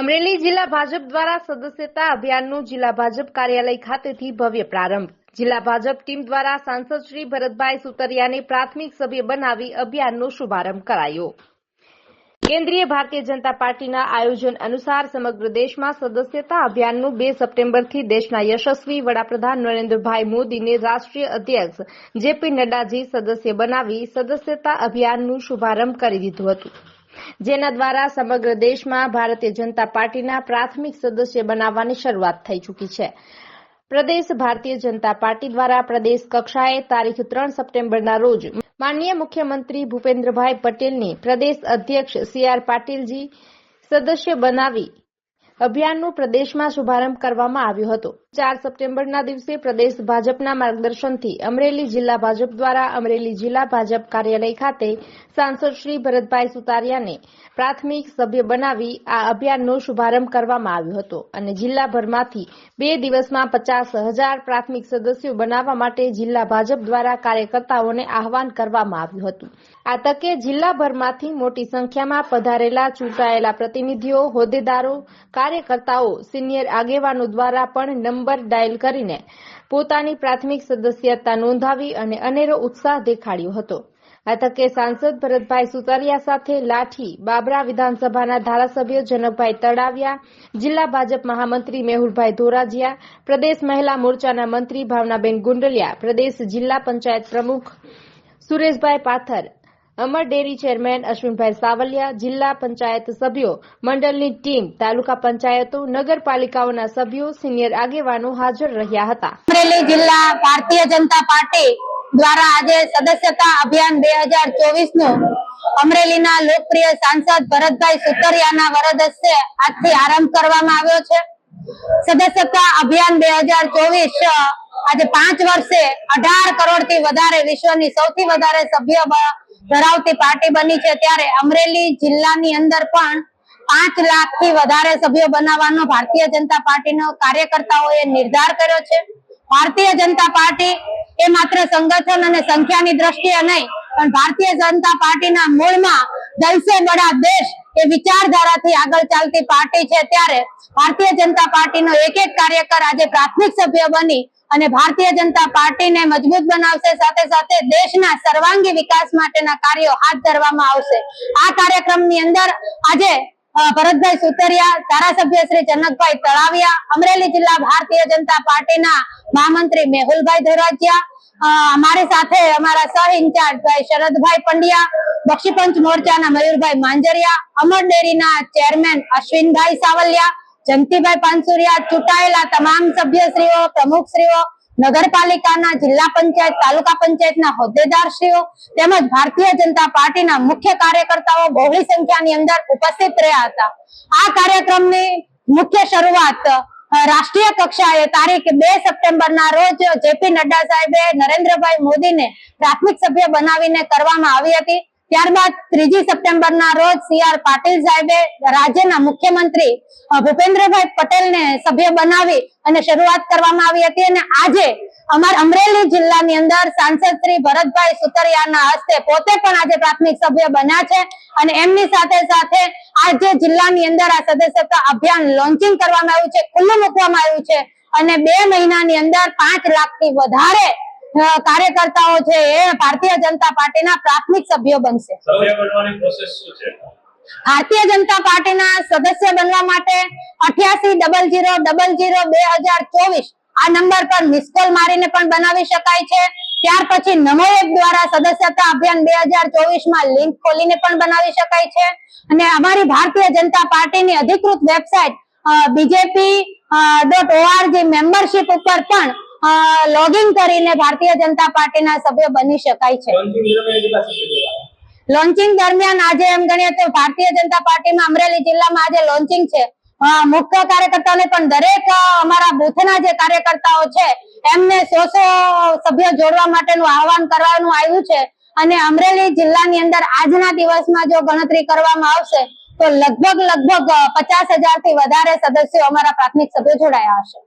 અમરેલી જિલ્લા ભાજપ દ્વારા સદસ્યતા અભિયાનનું જિલ્લા ભાજપ કાર્યાલય ખાતેથી ભવ્ય પ્રારંભ। જિલ્લા ભાજપ ટીમ દ્વારા સાંસદ શ્રી ભરતભાઈ સુતરિયાને પ્રાથમિક સભ્ય બનાવી અભિયાનનો શુભારંભ કરાયો। કેન્દ્રીય ભારતીય જનતા પાર્ટીના આયોજન અનુસાર સમગ્ર દેશમાં સદસ્યતા અભિયાનનું 2 સપ્ટેમ્બરથી દેશના યશસ્વી વડાપ્રધાન નરેન્દ્રભાઈ મોદીને રાષ્ટ્રીય અધ્યક્ષ જેપી નડ્ડાજી સદસ્ય બનાવી સદસ્યતા અભિયાનનું શુભારંભ કરી દીધું હતું, જેના દ્વારા સમગ્ર દેશમાં ભારતીય જનતા પાર્ટીના પ્રાથમિક સદસ્ય બનાવવાની શરૂઆત થઈ ચૂકી છે। પ્રદેશ ભારતીય જનતા પાર્ટી દ્વારા પ્રદેશ કક્ષાએ તારીખ 3 સપ્ટેમ્બરના રોજ માનનીય મુખ્યમંત્રી ભૂપેન્દ્રભાઈ પટેલની પ્રદેશ અધ્યક્ષ CR પાટીલજી સદસ્ય બનાવી અભિયાનનો પ્રદેશમાં શુભારંભ કરવામાં આવ્યો હતો। 4 સપ્ટેમ્બરના દિવસે પ્રદેશ ભાજપના માર્ગદર્શનથી અમરેલી જિલ્લા ભાજપ દ્વારા અમરેલી જિલ્લા ભાજપ કાર્યાલય ખાતે સાંસદ શ્રી ભરતભાઈ સુતરિયાને પ્રાથમિક સભ્ય બનાવી આ અભિયાનનો શુભારંભ કરવામાં આવ્યો હતો અને જિલ્લાભરમાંથી 2 દિવસમાં 50,000 પ્રાથમિક સદસ્યો બનાવવા માટે જિલ્લા ભાજપ દ્વારા કાર્યકર્તાઓને આહવાન કરવામાં આવ્યું હતું। આ તકે જિલ્લાભરમાંથી મોટી સંખ્યામાં પધારેલા ચૂંટાયેલા પ્રતિનિધિઓ, હોદ્દેદારો, કાર્યકર્તાઓ, સિનિયર આગેવાનો દ્વારા પણ નંબર ડાયલ કરીને પોતાની પ્રાથમિક સદસ્યતા નોંધાવી અને અનેરો ઉત્સાહ દેખાડ્યો હતો। આ તકે સાંસદ ભરતભાઈ સુતરિયા સાથે લાઠી, બાબરા વિધાનસભાના ધારાસભ્ય જનકભાઈ તળાવિયા, જિલ્લા ભાજપ મહામંત્રી મેહુલભાઈ ધોરાજીયા, પ્રદેશ મહિલા મોરચાના મંત્રી ભાવનાબેન ગુંડલિયા, પ્રદેશ જિલ્લા પંચાયત પ્રમુખ સુરેશભાઈ પાથર, અમર ડેરી ચેરમેન અશ્વિનભાઈ સાવલિયા, જિલ્લા પંચાયત સભ્યો, મંડળની ટીમ, તાલુકા પંચાયતો, નગરપાલિકાઓના સભ્યો, સિનિયર આગેવાનો હાજર રહ્યા હતા। અમરેલી જિલ્લા ભારતીય જનતા પાર્ટી દ્વારા આજે સદસ્યતા અભિયાન 2024 નું અમરેલીના લોકપ્રિય સાંસદ ભરતભાઈ સુતરિયાના વરદ હસ્તે આજથી આરંભ કરવામાં આવ્યો છે। સદસ્યતા અભિયાન 2024 આજે 5 વર્ષે 18 કરોડથી વધારે વિશ્વની સૌથી વધારે સભ્યો ધરાવતી પાર્ટી બની છે, ત્યારે અમરેલી જિલ્લાની અંદર પણ 5 લાખથી વધારે સભ્યો બનાવવાનો ભારતીય જનતા પાર્ટીનો કાર્યકર્તાઓએ નિર્ધાર કર્યો છે। ભારતીય જનતા પાર્ટી એ માત્ર સંગઠન અને સંખ્યાની દ્રષ્ટિએ નહીં, પણ ભારતીય જનતા પાર્ટીના મૂળમાં દલ સે બડા દેશ એ વિચારધારાથી આગળ ચાલતી પાર્ટી છે, ત્યારે ભારતીય જનતા પાર્ટીનો એક કાર્યકર આજે પ્રાથમિક સભ્ય બની અને ભારતીય જનતા પાર્ટીને મજબૂત બનાવશે, સાથે સાથે દેશના સર્વાંગી વિકાસ માટેના કાર્યો હાથ ધરવામાં આવશે। આ કાર્યક્રમની અંદર આજે ભરતભાઈ સુતરિયા, ધારાસભ્ય શ્રી જનકભાઈ તળાવિયા, અમરેલી જિલ્લા ભારતીય જનતા પાર્ટીના મહામંત્રી મેહુલભાઈ ધોરાજીયા, અમારી સાથે અમારા સહ ઇન્ચાર્જ ભાઈ શરદભાઈ પંડ્યા, બક્ષીપંચ મોરચાના મયુરભાઈ માંજરિયા, અમર ડેરીના ચેરમેન અશ્વિનભાઈ સાવલિયા, જંતીભાઈ પાનસુરિયા, ચૂંટાયેલા તમામ સભ્યશ્રીઓ, પ્રમુખશ્રીઓ, નગરપાલિકાના, જિલ્લા પંચાયત, તાલુકા પંચાયતના હોદ્દેદારશ્રીઓ તેમજ ભારતીય જનતા પાર્ટીના મુખ્ય કાર્યકર્તાઓ બહોળી સંખ્યાની અંદર ઉપસ્થિત રહ્યા હતા। આ કાર્યક્રમની મુખ્ય શરૂઆત રાષ્ટ્રીય કક્ષાએ તારીખ 2 સપ્ટેમ્બરના રોજ જેપી નડ્ડા સાહેબે નરેન્દ્રભાઈ મોદીને પ્રાથમિક સભ્ય બનાવીને કરવામાં આવી હતી। ત્યારબાદ 3 સપ્ટેમ્બરના રોજ CR પાટીલ સાહેબે રાજ્યના મુખ્યમંત્રી ભૂપેન્દ્રભાઈ પટેલને સભ્ય બનાવી અને શરૂઆત કરવામાં આવી હતી અને આજે અમારા અમરેલી જિલ્લાની અંદર સાંસદ શ્રી ભરતભાઈ સુતરિયાના હસ્તે પોતે પણ આજે પ્રાથમિક સભ્ય બન્યા છે અને એમની સાથે સાથે આજે જિલ્લાની અંદર આ સદસ્યતા અભિયાન લોન્ચિંગ કરવામાં આવ્યું છે, ખુલ્લું મૂકવામાં આવ્યું છે અને 2 મહિનાની અંદર 5 લાખથી વધારે કાર્યકર્તાઓ છે એ ભારતીય જનતા પાર્ટીના પ્રાથમિક સભ્યો બનશે। ભારતીય જનતા પાર્ટીના સદસ્ય બનવા માટે 8800002024 આ નંબર પર મિસ કોલ મારીને પણ બનાવી શકાય છે। ત્યાર પછી નમો એપ દ્વારા સદસ્યતા અભિયાન 2024 માં લિંક ખોલીને પણ બનાવી શકાય છે અને અમારી ભારતીય જનતા પાર્ટીની અધિકૃત વેબસાઇટ bjp.org મેમ્બરશિપ ઉપર પણ લોગિન કરીને ભારતીય જનતા પાર્ટીના સભ્ય બની શકાય છે। લોન્ચિંગ દરમિયાન આજે એમ ગણીએ તો ભારતીય જનતા પાર્ટીમાં અમરેલી જિલ્લામાં આજે લોન્ચિંગ છે, મુખ્ય કાર્યકર્તાઓને પણ દરેક અમારા બૂથના જે કાર્યકર્તાઓ છે એમને 100 સભ્યો જોડવા માટેનું આહવાન કરવાનું આવ્યું છે અને અમરેલી જિલ્લાની અંદર આજના દિવસમાં જો ગણતરી કરવામાં આવશે તો લગભગ 50,000 થી વધારે સદસ્યો અમારા પ્રાથમિક સભ્યો જોડાયા હશે।